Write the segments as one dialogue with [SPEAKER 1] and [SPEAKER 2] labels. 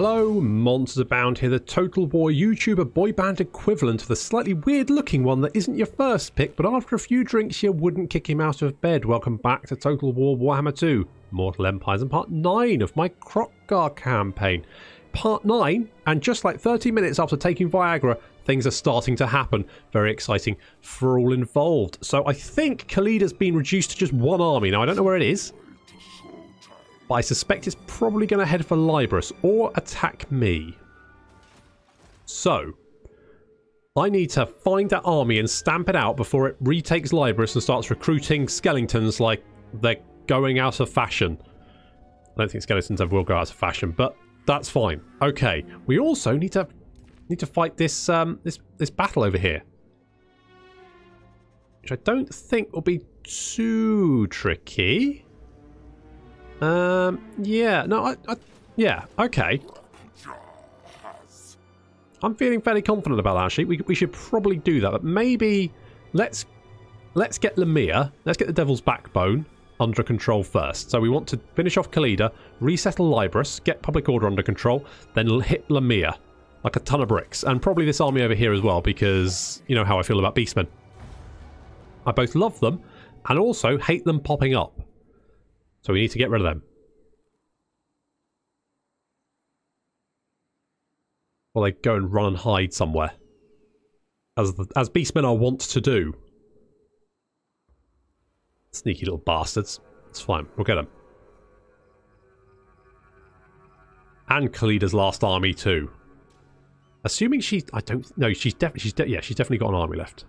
[SPEAKER 1] Hello, Monsters Abound here, the Total War YouTuber boy band equivalent of the slightly weird looking one that isn't your first pick, but after a few drinks you wouldn't kick him out of bed. Welcome back to Total War Warhammer 2, Mortal Empires, and part 9 of my Kroq-Gar campaign. Part 9, and just like 30 minutes after taking Viagra, things are starting to happen. Very exciting for all involved. So I think Khalid's been reduced to just one army. Now I don't know where it is, but I suspect it's probably going to head for Libris or attack me. So I need to find that army and stamp it out before it retakes Libris and starts recruiting skeletons like they're going out of fashion. I don't think skeletons ever will go out of fashion, but that's fine. Okay, we also need to fight this this battle over here, which I don't think will be too tricky. Yeah, no, yeah, okay. I'm feeling fairly confident about that, actually. We should probably do that, but maybe let's get Lamia, let's get the Devil's Backbone under control first. So we want to finish off Khalida, resettle Libris, get public order under control, then hit Lamia like a ton of bricks, and probably this army over here as well, because you know how I feel about beastmen. I both love them and also hate them popping up. So we need to get rid of them. Or they go and run and hide somewhere, as beastmen are wont to do. Sneaky little bastards. It's fine. We'll get them. And Khalida's last army too. Assuming she, I don't know. She's definitely got an army left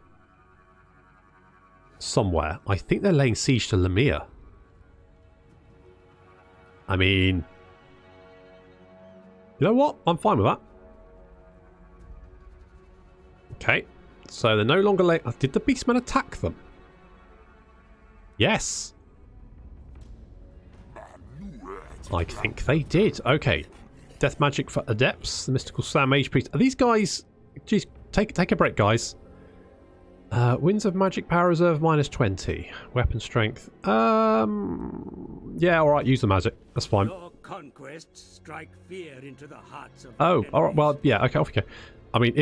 [SPEAKER 1] somewhere. I think they're laying siege to Lamia. I mean, you know what? I'm fine with that. Okay, so they're no longer late. Did the beastmen attack them? Yes. I think they did. Okay. Death magic for adepts. The mystical slam mage priest. Are these guys? Geez, take a break, guys. Winds of magic power reserve -20. Weapon strength. Yeah, alright, use the magic. That's fine.
[SPEAKER 2] Your conquests strike fear into the hearts of
[SPEAKER 1] alright, well, yeah, okay, off you go. I mean,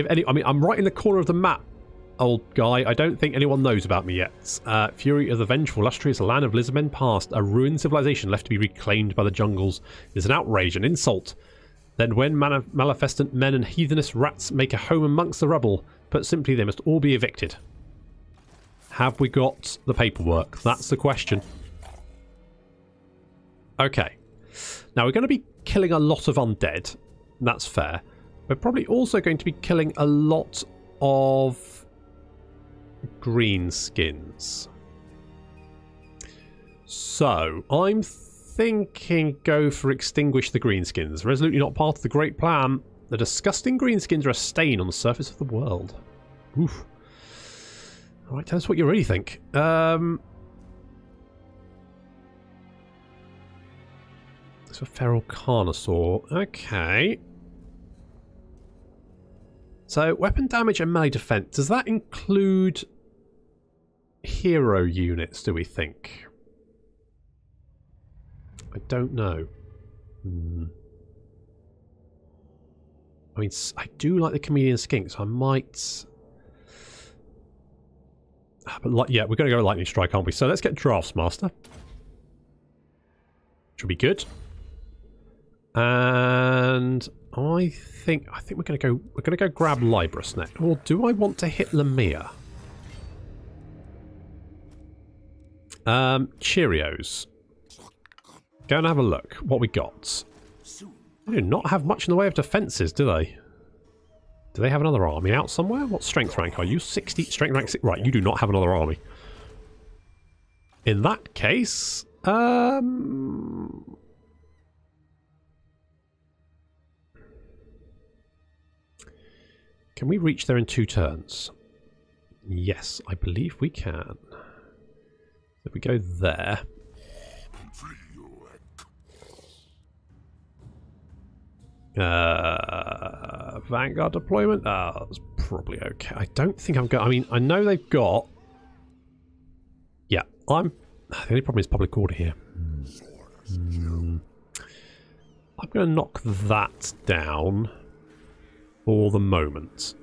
[SPEAKER 1] I'm right in the corner of the map, old guy. I don't think anyone knows about me yet. Fury of the Vengeful, illustrious land of Lizardman past, a ruined civilization left to be reclaimed by the jungles. It is an outrage, an insult. Then when maleficent men and heathenous rats make a home amongst the rubble, put simply, they must all be evicted. Have we got the paperwork? That's the question. Okay. Now we're going to be killing a lot of undead. That's fair. We're probably also going to be killing a lot of greenskins. So I'm thinking go for extinguish the greenskins. Resolutely not part of the great plan. The disgusting greenskins are a stain on the surface of the world. Oof. Alright, tell us what you really think. So feral carnosaur. Okay. So weapon damage and melee defense. Does that include hero units, do we think? I don't know. I mean, I do like the chameleon skink, so I might... But yeah, we're going to go lightning strike, aren't we? So let's get Dwarfs Master. Should be good. And I think we're going to go grab Libris next. Or do I want to hit Lamia? Cheerios. Go and have a look. What we got? They do not have much in the way of defences, do they? Do they have another army out somewhere? What strength rank are you? 60, strength rank 6. Right, you do not have another army. In that case, can we reach there in 2 turns? Yes, I believe we can. If we go there. Vanguard deployment? That's probably okay. I don't think I'm going... I mean, I know they've got... Yeah, The only problem is public order here. I'm going to knock that down for the moment.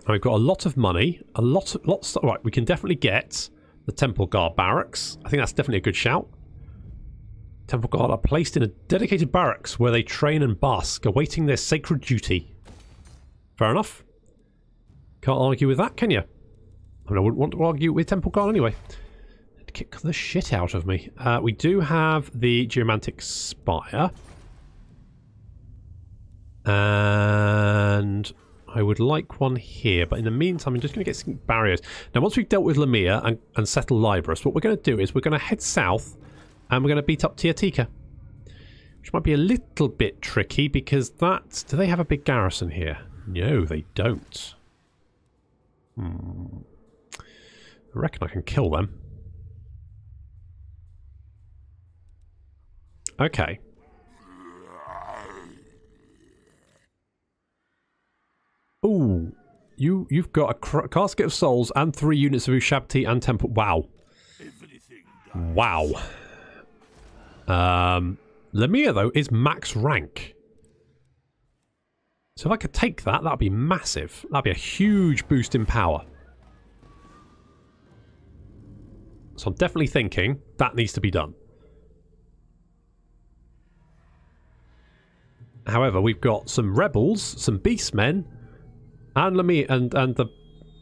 [SPEAKER 1] I've got a lot of money, lots. Right, we can definitely get the Temple Guard barracks. I think that's definitely a good shout. Temple Guard are placed in a dedicated barracks where they train and bask, awaiting their sacred duty. Fair enough. Can't argue with that, can you? I mean, I wouldn't want to argue with Temple Guard anyway. It'd kick the shit out of me. We do have the Geomantic Spire. And I would like one here, but in the meantime, I'm just going to get some barriers. Now, once we've dealt with Lamia and settled Librus, what we're going to do is we're going to head south and we're going to beat up Tiatika. Which might be a little bit tricky because that... Do they have a big garrison here? No, they don't. I reckon I can kill them. Okay. Ooh, you've got a casket of souls and 3 units of Ushabti and temple. Wow. Wow. Lamia though is max rank. So if I could take that, that'd be massive. That'd be a huge boost in power. So I'm definitely thinking that needs to be done. However, we've got some rebels, some beastmen, and Lamia and the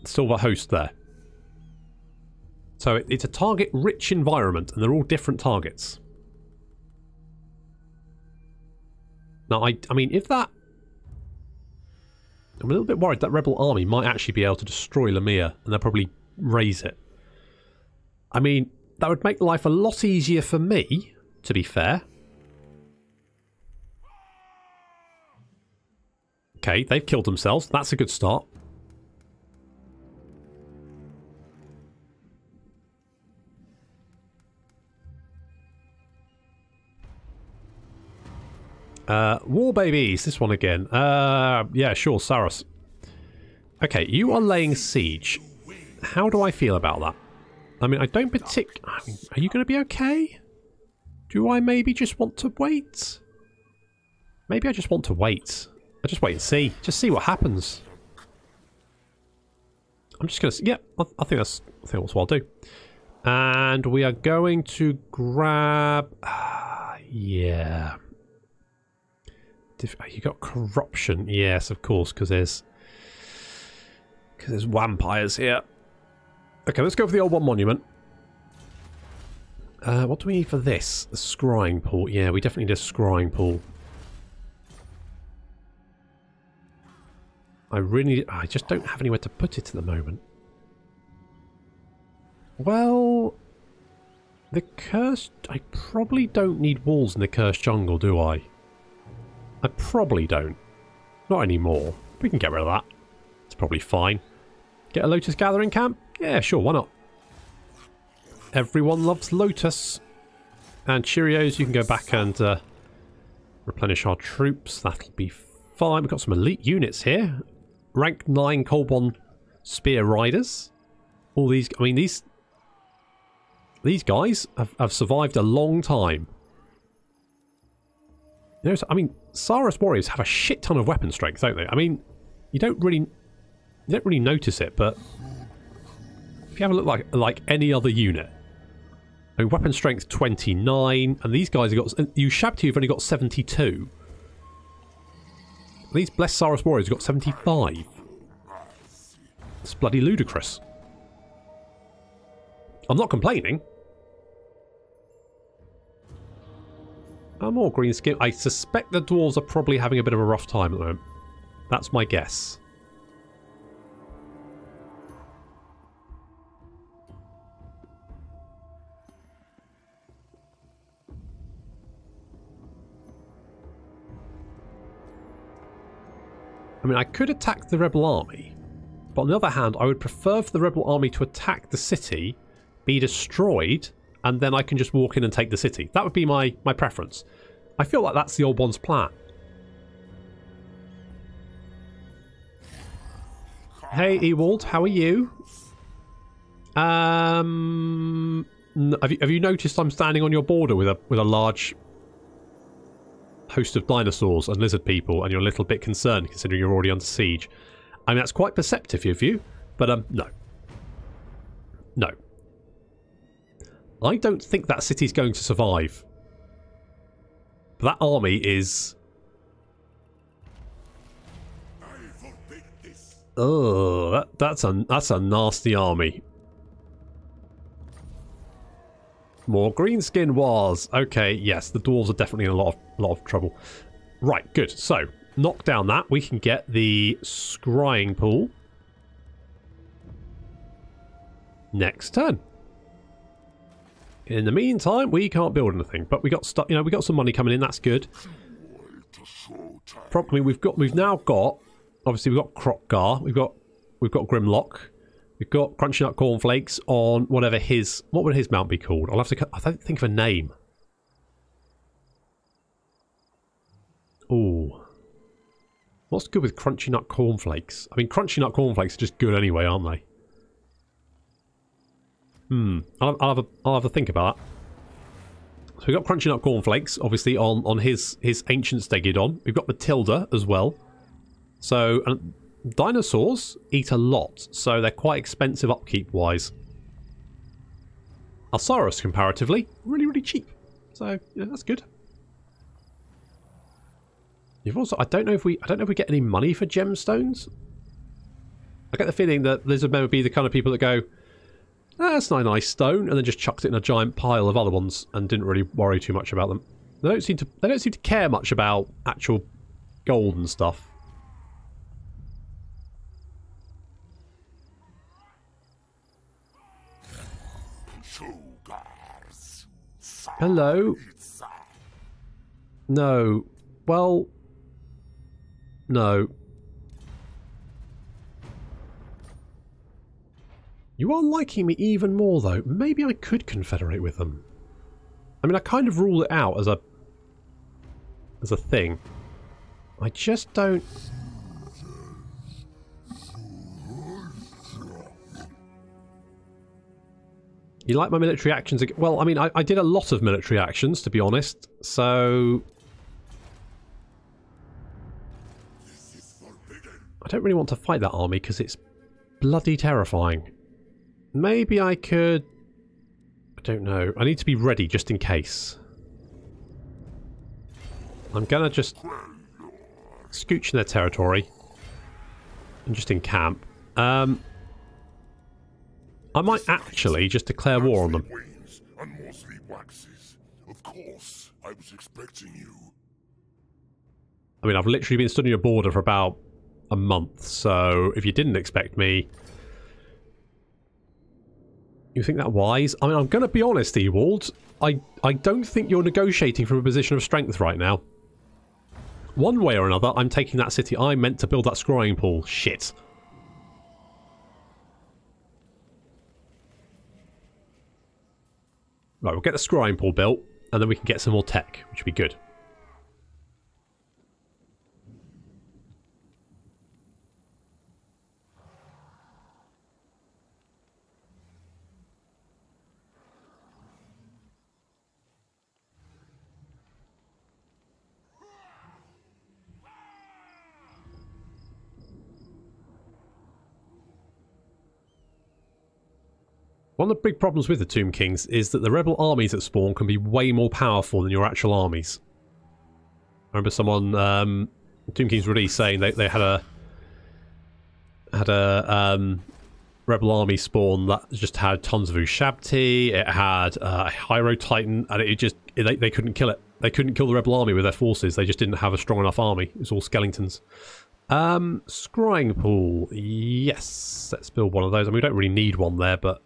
[SPEAKER 1] silver host there. So it's a target-rich environment, and they're all different targets. Now, I mean, if that... I'm a little bit worried that rebel army might actually be able to destroy Lamia, and they'll probably raise it. I mean, that would make life a lot easier for me, to be fair. Okay, they've killed themselves. That's a good start. War babies. This one again. Yeah, sure, Saros. Okay, you are laying siege. How do I feel about that? I mean, I don't I mean, are you going to be okay? Do I maybe just want to wait? Maybe I just want to wait. I just wait and see. Just see what happens. I'm just going to... Yeah, I think that's what I'll do. And we are going to grab... yeah. You got corruption. Yes, of course, because there's vampires here. Okay, let's go for the old one monument. What do we need for this? The scrying pool. Yeah, we definitely need a scrying pool. I just don't have anywhere to put it at the moment. Well, the cursed... I probably don't need walls in the cursed jungle, do I? I probably don't. Not anymore. We can get rid of that. It's probably fine. Get a Lotus Gathering Camp? Yeah, sure, why not? Everyone loves Lotus. And Cheerios, you can go back and replenish our troops. That'll be fine. We've got some elite units here. Rank 9 Kolbon Spear Riders. All these... I mean, these guys have survived a long time. You know, I mean, Saros warriors have a shit ton of weapon strength, don't they? I mean, you don't really notice it, but if you have a look like any other unit, I mean, weapon strength 29, and these guys have got... Ushabti have only got 72. These blessed Saros warriors have got 75. It's bloody ludicrous. I'm not complaining. More green skin. I suspect the dwarves are probably having a bit of a rough time at the moment. That's my guess. I mean, I could attack the rebel army, but on the other hand, I would prefer for the rebel army to attack the city, be destroyed, and then I can just walk in and take the city. That would be my preference. I feel like that's the old one's plan. Hey, Ewald, how are you? Have you noticed I'm standing on your border with a large host of dinosaurs and lizard people, and you're a little bit concerned considering you're already under siege. I mean, that's quite perceptive of you, but no. No. I don't think that city's going to survive. But that army is... Oh, that's a nasty army. More greenskin wars. Okay, yes, the dwarves are definitely in a lot of trouble. Right, good. So, knock down that. We can get the scrying pool next turn. In the meantime, we can't build anything, but we got stuff. You know, we got some money coming in. That's good. Probably we've now got. Obviously, we've got Kroq-Gar. We've got Grimlock. We've got Crunchy Nut Cornflakes on whatever his... What would his mount be called? I'll have to... I don't think of a name. Ooh. What's good with Crunchy Nut Cornflakes? I mean, Crunchy Nut Cornflakes are just good anyway, aren't they? I'll have a think about that. So we've got Crunchy Nut Cornflakes, obviously, on his Ancient Stegidon. We've got Matilda as well. So... dinosaurs eat a lot, so they're quite expensive upkeep-wise. Alsaurus, comparatively, really, really cheap. So, yeah, that's good. You've also... I don't know if we get any money for gemstones. I get the feeling that Lizardmen would be the kind of people that go, that's not a nice stone, and then just chucked it in a giant pile of other ones and didn't really worry too much about them. They don't seem to care much about actual gold and stuff. Hello? No. Well... No. You are liking me even more, though. Maybe I could confederate with them. I mean, I kind of rule it out as a thing. I just don't... You like my military actions? Well, I mean, I did a lot of military actions, to be honest, so... I don't really want to fight that army, because it's bloody terrifying. Maybe I could... I don't know. I need to be ready, just in case. I'm gonna just... scooch in their territory. And just encamp. I might actually just declare war on them.
[SPEAKER 3] Of course, I was expecting you.
[SPEAKER 1] I mean, I've literally been studying your border for about a month, so if you didn't expect me... You think that wise? I mean, I'm going to be honest, Ewald. I don't think you're negotiating from a position of strength right now. One way or another, I'm taking that city. I meant to build that scrying pool. Shit. Right, we'll get the scrying pool built, and then we can get some more tech, which would be good. One of the big problems with the Tomb Kings is that the rebel armies that spawn can be way more powerful than your actual armies. I remember someone, Tomb Kings release, saying they had a rebel army spawn that just had tons of Ushabti, it had a Hyro Titan, and they couldn't kill it. They couldn't kill the rebel army with their forces, they just didn't have a strong enough army. It was all skeletons. Scrying pool, yes, let's build one of those. I mean, we don't really need one there, but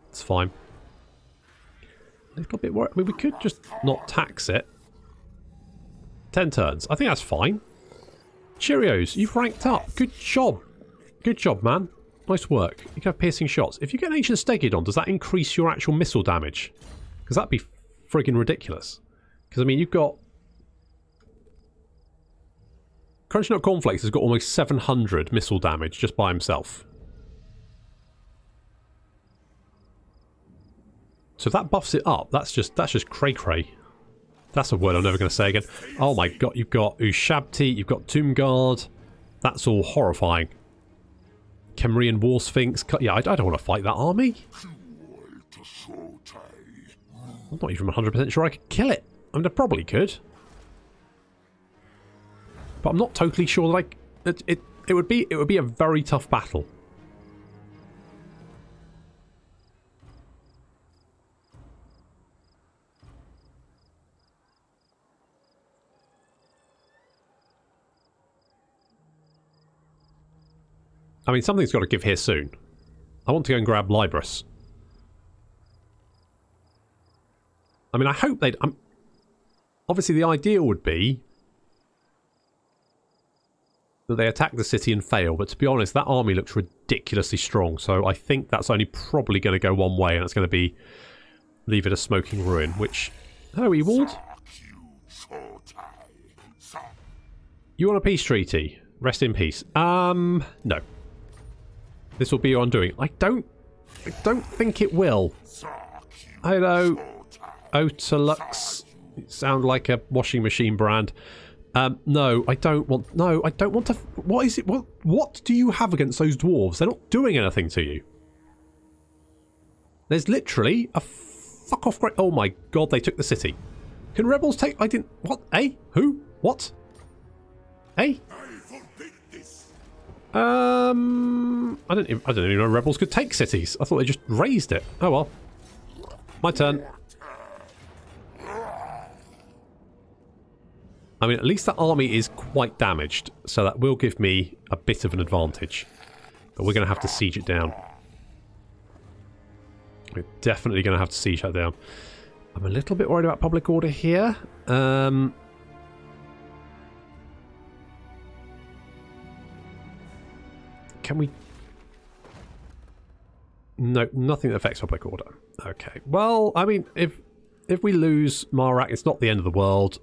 [SPEAKER 1] it's fine. A little bit worried. I mean, we could just not tax it. 10 turns. I think that's fine. Cheerios, you've ranked up. Good job. Good job, man. Nice work. You can have piercing shots. If you get an Ancient Stegidon, does that increase your actual missile damage? Because that'd be friggin' ridiculous. Because, I mean, you've got... Crunchy Nut Cornflakes has got almost 700 missile damage just by himself. So if that buffs it up, that's just cray-cray. That's a word I'm never going to say again. Oh my god, you've got Ushabti, you've got Tomb Guard. That's all horrifying. Kemrian War Sphinx. Yeah, I don't want to fight that army. I'm not even 100% sure I could kill it. I mean, I probably could. But I'm not totally sure that it would be a very tough battle. I mean, something's got to give here soon. I want to go and grab Libris. I mean, I hope they'd... obviously, the ideal would be that they attack the city and fail, but to be honest, that army looks ridiculously strong, so I think that's only probably going to go one way, and it's going to be leave it a smoking ruin, which... Hello, Ewald. You want a peace treaty? Rest in peace. No. This will be your undoing. I don't think it will. Hello, Otalux. You sound like a washing machine brand. No, I don't want. No, I don't want to. What is it? What do you have against those dwarves? They're not doing anything to you. There's literally a fuck off. Oh my god! They took the city. Can rebels take? I didn't. What? Eh? Who? What? Eh? I don't even know rebels could take cities. I thought they just raised it. Oh well. My turn. I mean, at least that army is quite damaged, so that will give me a bit of an advantage. But we're going to have to siege it down. We're definitely going to have to siege that down. I'm a little bit worried about public order here. Can we... No, nothing that affects public order. Okay. Well, I mean, if we lose Marak, it's not the end of the world.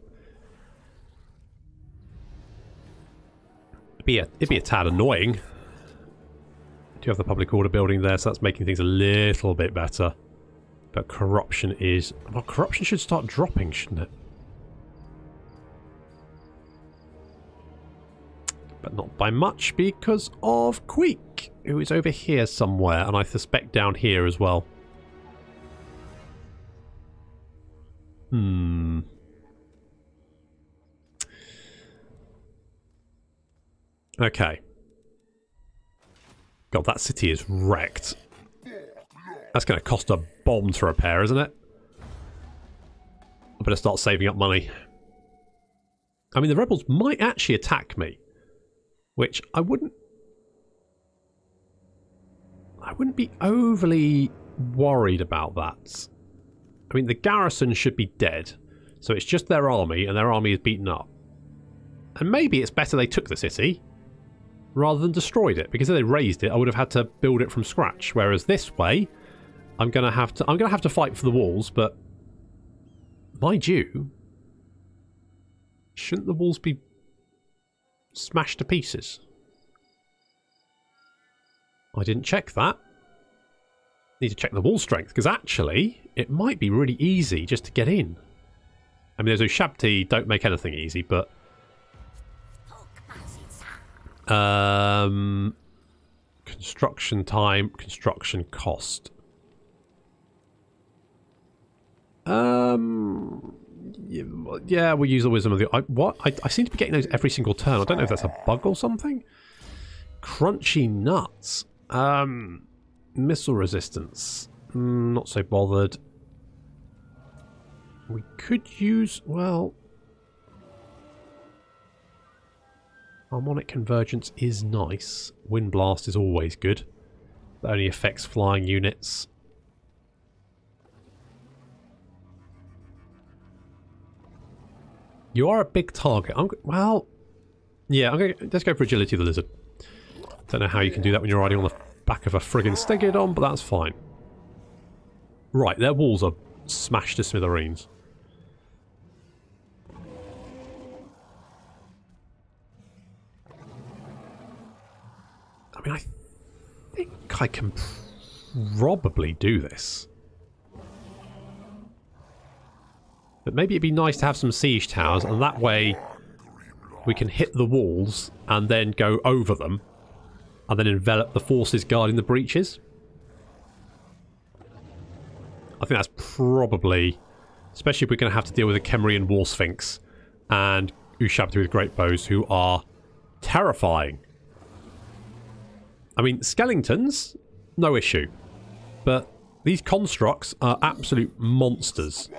[SPEAKER 1] It'd be a tad annoying. Do you have the public order building there? So that's making things a little bit better. But corruption is... Well, corruption should start dropping, shouldn't it? But not by much because of Queek, who is over here somewhere, and I suspect down here as well. Okay. God, that city is wrecked. That's going to cost a bomb to repair, isn't it? I better start saving up money. I mean, the rebels might actually attack me. Which I wouldn't be overly worried about that. I mean, the garrison should be dead. So it's just their army, and their army is beaten up. And maybe it's better they took the city rather than destroyed it, because if they raised it, I would have had to build it from scratch. Whereas this way, I'm gonna have to fight for the walls, but mind you, shouldn't the walls be smashed to pieces? I didn't check that. Need to check the wall strength, because actually it might be really easy just to get in. I mean, those Ushabti don't make anything easy, but construction time, construction cost. Yeah, we'll use the wisdom of the... I seem to be getting those every single turn. I don't know if that's a bug or something. Crunchy nuts. Missile resistance. Not so bothered. We could use... Well... Harmonic convergence is nice. Wind blast is always good. That only affects flying units. You are a big target. Well, yeah, let's go for agility of the lizard. Don't know how you can do that when you're riding on the back of a friggin' Stegodon, but that's fine. Right, their walls are smashed to smithereens. I mean, I think I can probably do this. But maybe it'd be nice to have some siege towers, and that way we can hit the walls and then go over them and then envelop the forces guarding the breaches. I think that's probably, especially if we're going to have to deal with a Kemrian War Sphinx and Ushabti with great bows, who are terrifying. I mean, skeletons, no issue. But these constructs are absolute monsters.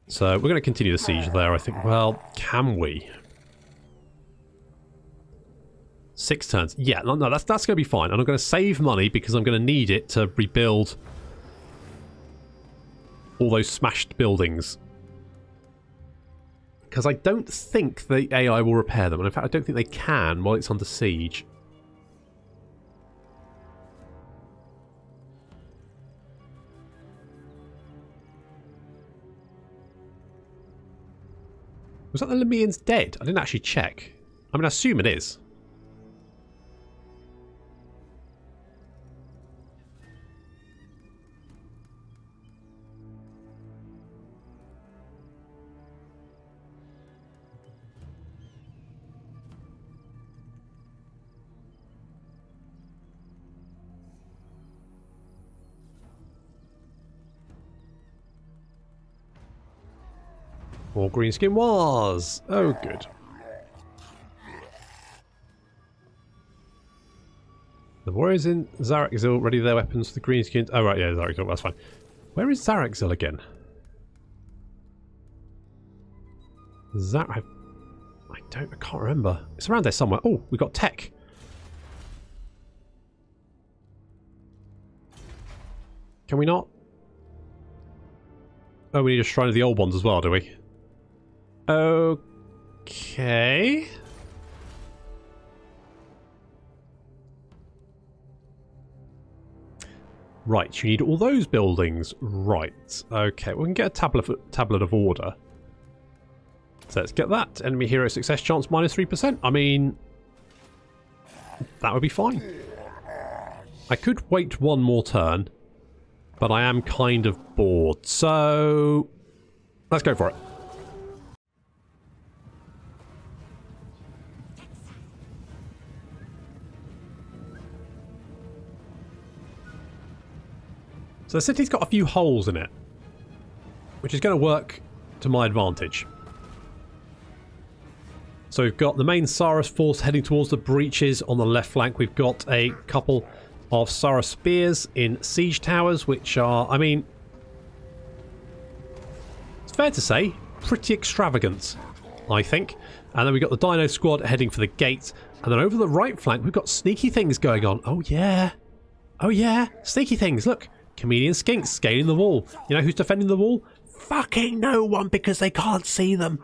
[SPEAKER 1] So we're going to continue the siege there, I think. Well, can we? 6 turns. Yeah, no, that's going to be fine. And I'm going to save money because I'm going to need it to rebuild all those smashed buildings. Because I don't think the AI will repair them. And in fact, I don't think they can while it's under siege. Was that the Lamians dead? I didn't actually check. I mean, I assume it is. More greenskin wars! Oh, good. The warriors in Zarakzil ready their weapons for the greenskins. Oh, right, yeah, Zarakzil, that's fine. Where is Zarakzil again? I can't remember. It's around there somewhere. Oh, we got tech. Can we not? Oh, we need a shrine of the old ones as well, do we? Okay. Right, you need all those buildings. Right. Okay, we can get a tablet of order. So let's get that. Enemy hero success chance -3%. I mean, that would be fine. I could wait one more turn, but I am kind of bored. So let's go for it. So the city's got a few holes in it, which is going to work to my advantage. So we've got the main Saurus force heading towards the breaches on the left flank. We've got a couple of Saurus spears in siege towers, which are, I mean, it's fair to say, pretty extravagant, I think. And then we've got the Dino squad heading for the gate. And then over the right flank, we've got sneaky things going on. Oh, yeah. Oh, yeah. Sneaky things. Look. Chameleon skinks scaling the wall. You know who's defending the wall? Fucking no one, because they can't see them.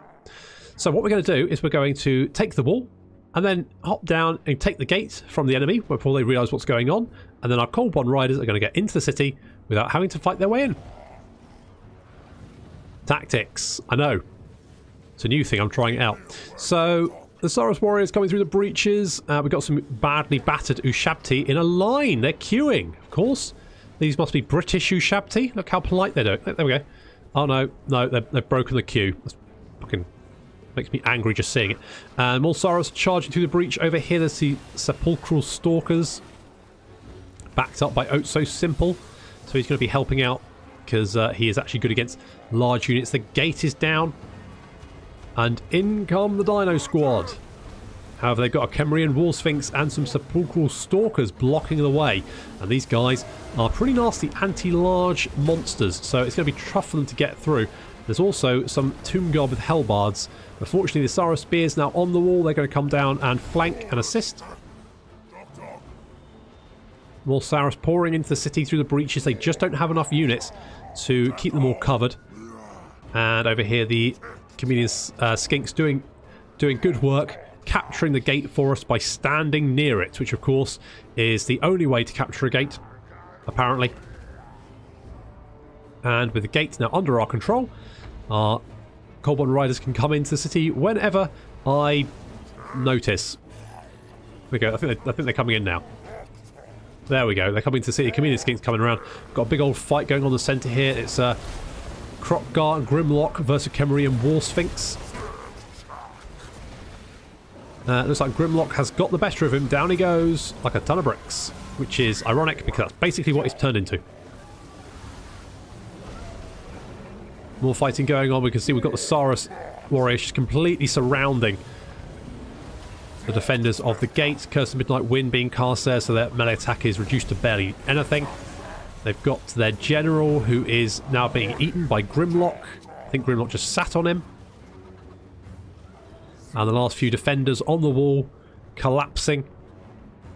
[SPEAKER 1] So what we're going to do is we're going to take the wall and then hop down and take the gate from the enemy before they realise what's going on. And then our Cold Bond Riders are going to get into the city without having to fight their way in. Tactics. I know. It's a new thing. I'm trying it out. So the Saurus warriors coming through the breaches. We've got some badly battered Ushabti in a line. They're queuing, of course. These must be British Ushabti. Look how polite they do. There we go. Oh no, no, they've broken the queue. That's fucking makes me angry just seeing it. And more Saurus charging through the breach. Over here there's the Sepulchral Stalkers, backed up by Otso Simple. So he's going to be helping out because he is actually good against large units. The gate is down. And in come the Dino squad. However, they've got a Kemrian War Sphinx and some Sepulchral Stalkers blocking the way. And these guys are pretty nasty anti-large monsters, so it's going to be tough for them to get through. There's also some Tomb Guard with Hellbards. Unfortunately, the Saurus Spears now on the wall. They're going to come down and flank and assist. More Saurus pouring into the city through the breaches. They just don't have enough units to keep them all covered. And over here, the Chameleon Skinks doing good work, capturing the gate for us by standing near it, which of course is the only way to capture a gate, apparently. And with the gate now under our control, our Cold Bond Riders can come into the city whenever I notice. There we go. I think they're coming in now. There we go. They're coming to the city. Chameleon Skinks coming around. Got a big old fight going on in the centre here. It's Kroq-Gar, Grimlock, Versakemri and War Sphinx. Looks like Grimlock has got the better of him. Down he goes like a ton of bricks, which is ironic because that's basically what he's turned into. More fighting going on. We can see we've got the Saurus warriors just completely surrounding the defenders of the gate. Curse of Midnight Wind being cast there, so their melee attack is reduced to barely anything. They've got their general, who is now being eaten by Grimlock. I think Grimlock just sat on him. And the last few defenders on the wall collapsing.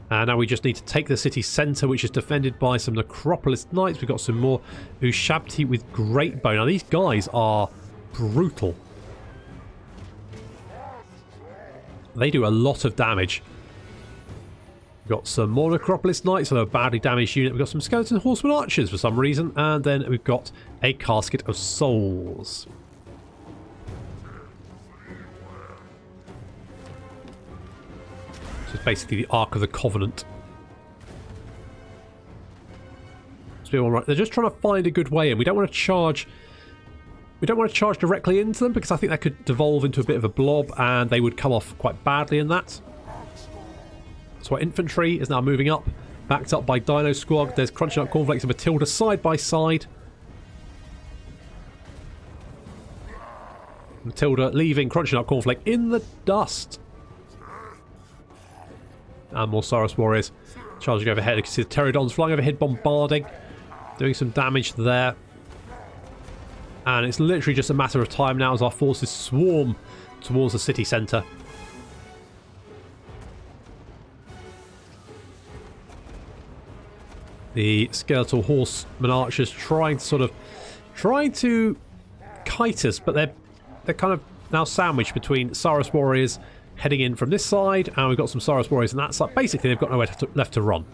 [SPEAKER 1] And now we just need to take the city centre, which is defended by some Necropolis Knights. We've got some more Ushabti with Great Bow. Now these guys are brutal. They do a lot of damage. We've got some more Necropolis Knights, so they're a badly damaged unit. We've got some Skeleton Horseman Archers for some reason. And then we've got a Casket of Souls. So it's basically the Ark of the Covenant. So right. They're just trying to find a good way in. We don't want to charge... We don't want to charge directly into them because I think that could devolve into a bit of a blob and they would come off quite badly in that. So our infantry is now moving up, backed up by Dino Squad. There's Crunching Up Cornflakes and Matilda side by side. Matilda leaving Crunching Up Cornflake in the dust. And more Saurus warriors charging overhead. You can see the Pterodons flying overhead, bombarding, doing some damage there. And it's literally just a matter of time now as our forces swarm towards the city centre. The skeletal horseman archers trying to kite us, but they're kind of now sandwiched between Saurus warriors heading in from this side, and we've got some Saurus warriors on that side. Basically, they've got nowhere left to run.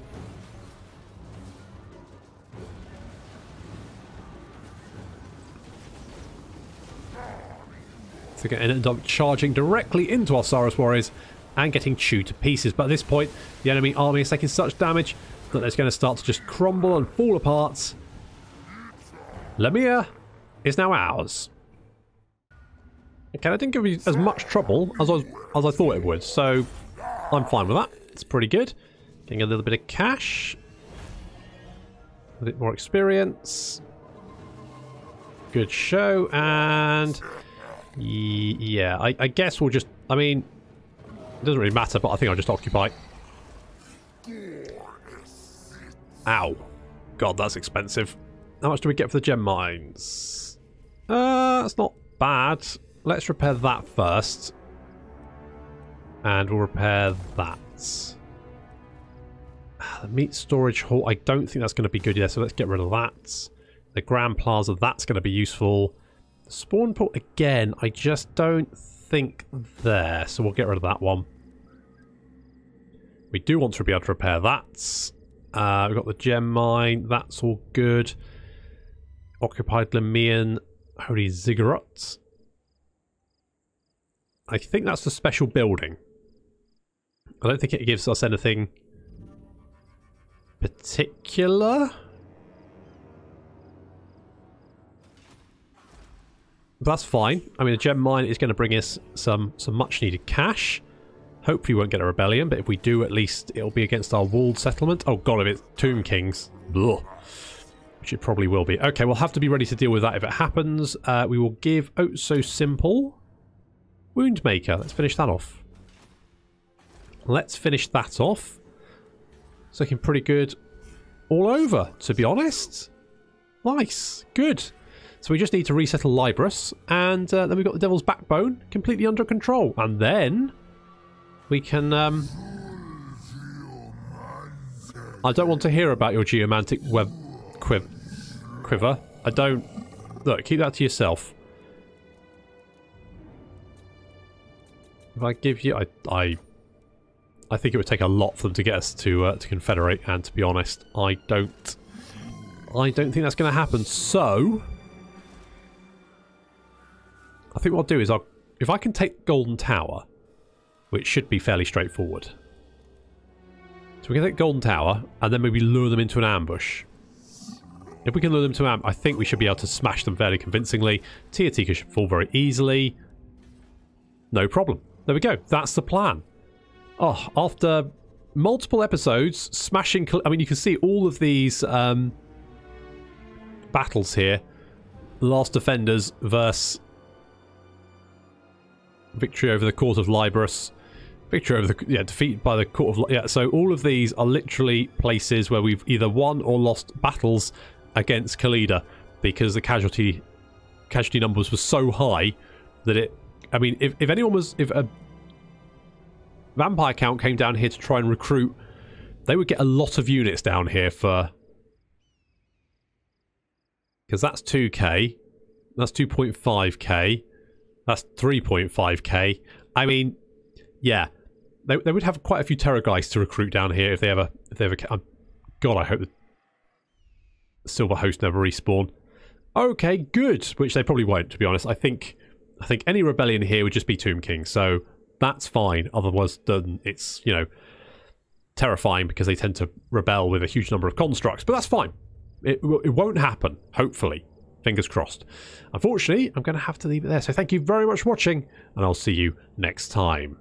[SPEAKER 1] So they're going to end up charging directly into our Saurus warriors and getting chewed to pieces. But at this point, the enemy army is taking such damage that it's going to start to just crumble and fall apart. Lamia is now ours. Okay, that didn't give me as much trouble as I thought it would, so I'm fine with that. It's pretty good. Getting a little bit of cash. A bit more experience. Good show, and... yeah, I guess we'll just... I mean, it doesn't really matter, but I think I'll just occupy. Ow. God, that's expensive. How much do we get for the gem mines? That's not bad. Let's repair that first. And we'll repair that. The meat storage hall, I don't think that's going to be good yet, so let's get rid of that. The Grand Plaza, that's going to be useful. The spawn port, again, I just don't think there, so we'll get rid of that one. We do want to be able to repair that. We've got the gem mine, that's all good. Occupied Lamian, Holy Ziggurat. I think that's the special building. I don't think it gives us anything particular. But that's fine. I mean, a gem mine is going to bring us some much needed cash. Hopefully we won't get a rebellion, but if we do, at least it'll be against our walled settlement. Oh god, if it's Tomb Kings. Ugh. Which it probably will be. Okay, we'll have to be ready to deal with that if it happens. We will give So Simple Woundmaker. Let's finish that off. Let's finish that off. It's looking pretty good all over, to be honest. Nice. Good. So we just need to resettle Librus, and then we've got the Devil's Backbone completely under control. And then we can... I don't want to hear about your geomantic web quiver. I don't... Look, keep that to yourself. If I give you... I think it would take a lot for them to get us to confederate, and to be honest, I don't think that's going to happen. So I think what I'll do is if I can take Golden Tower, which should be fairly straightforward. So we can take Golden Tower and then maybe lure them into an ambush. If we can lure them to amp, I think we should be able to smash them fairly convincingly. Tiatika should fall very easily. No problem. There we go. That's the plan. Oh, after multiple episodes, smashing... I mean, you can see all of these battles here. Last Defenders versus victory over the Court of Liberus. Victory over the... Yeah, defeat by the Court of... Yeah, so all of these are literally places where we've either won or lost battles against Khalida because the casualty numbers were so high that it... I mean, if anyone was... If a vampire count came down here to try and recruit, they would get a lot of units down here for... Because that's 2k. That's 2.5k. That's 3.5k. I mean, yeah. They would have quite a few Terrorgeists to recruit down here if they ever... God, I hope the Silver Host never respawn. Okay, good. Which they probably won't, to be honest. I think any rebellion here would just be Tomb King, so that's fine. Otherwise, then it's, you know, terrifying because they tend to rebel with a huge number of constructs, but that's fine. It won't happen, hopefully. Fingers crossed. Unfortunately, I'm going to have to leave it there. So thank you very much for watching, and I'll see you next time.